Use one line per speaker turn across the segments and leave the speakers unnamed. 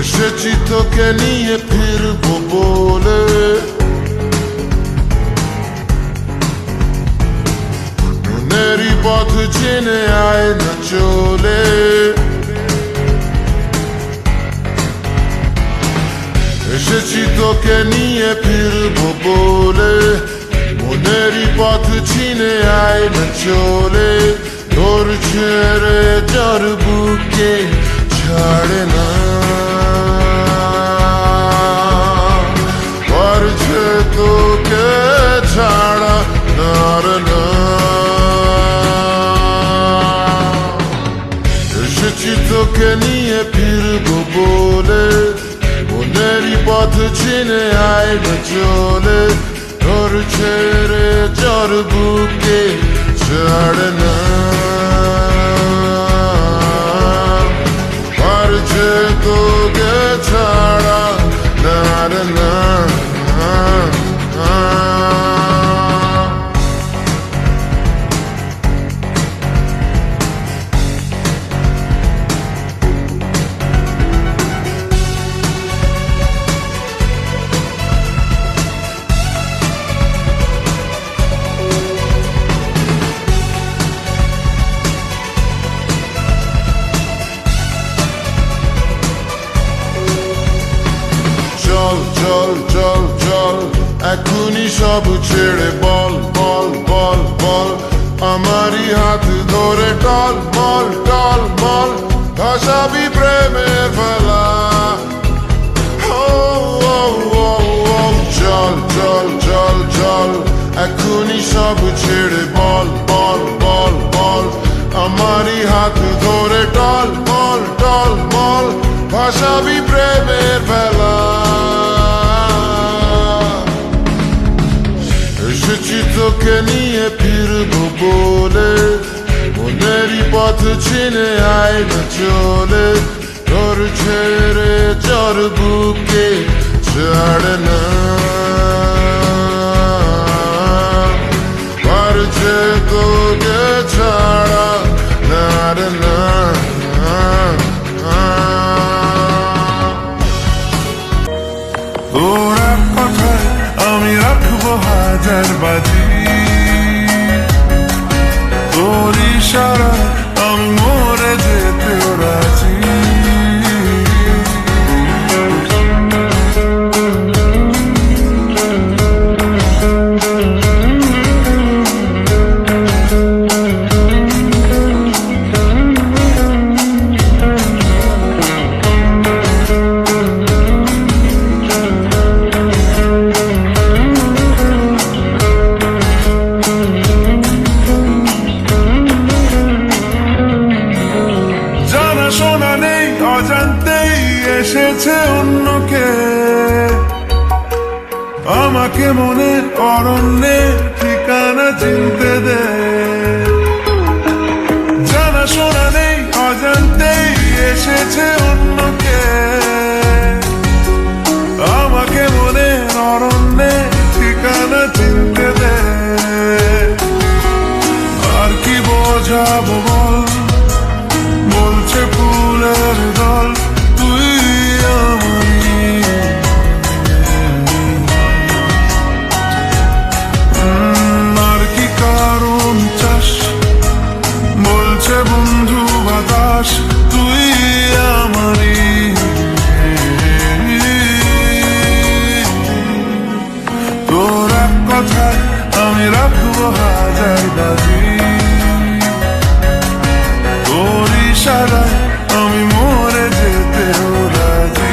এসেছি তোকে নিয়ে ফিরবো বলে, মনেরই পথ চিনে আয় না চলে। এসেছি তোকে নিয়ে ফিরবো বলে, মনেরই পথ চিনে আয় না চলে। তোর ছেড়ে যার বুকে ছাড়ে না, পারছে তোকে ছাড়া নার না। এসেছি তোকে নিয়ে ফিরবো বলে, মনেরই পথ চিনে আয় না চলে। তোর ছেড়ে যার বুকে ছাড়ে না, পারছে তোকে ছাড়া নার না। চল চল চল চল এখনই সব ছেড়ে বল বল বল বল, আমারই হাত ধরে টল মল টল মল, ভাসাবি প্রেমের ফেলা। চল চল চল চল এখনই সব ছেড়ে বল বল বল বল, আমারই হাত ধরে টল মল টল মল, ভাসাবি প্রেমের ফেলা। এসেছি তোকে নিয়ে ফিরবো বলে, মনেরই পথ চিনে আয় না চলে। তোর ছেড়ে যার বুকে ছাড়ে না, পারছে তোকে ছাড়া নার না।
তোর এক কথায় আমি রাখবো হাজার বাজি, তোর ইশারায় আমি মরে যেতেও রাজি। অজান্তেই এসেছে অন্যকে, আমাকে মনে অরণ্যে ঠিকানা চিনতে দে। জানা শোনা নেই অজান্তেই এসেছে অন্যকে, আমাকে মনে অরণ্যে ঠিকানা চিনতে দে। আর কি বোঝাবো বল, বলছে ফুলের দল তুই আমারই। আর কি কারণ চাস, বলছে বন্ধু বাতাস তুই আমারই। তোর এক কথায় আমি রাখবো হাজার বাজি, তোর ইশারায় আমি মরে যেতেও রাজি।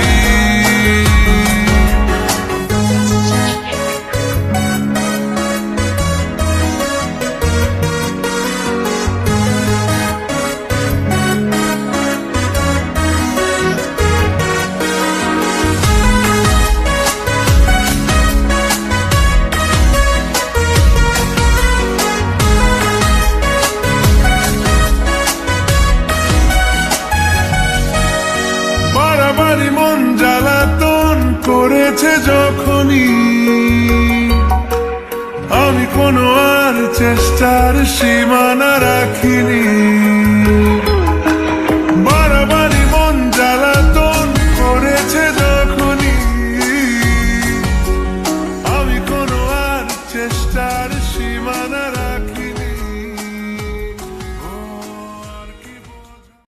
মন জ্বালাতন করেছে যখনই, আমি কোনো আর চেষ্টার সীমানা রাখিনি।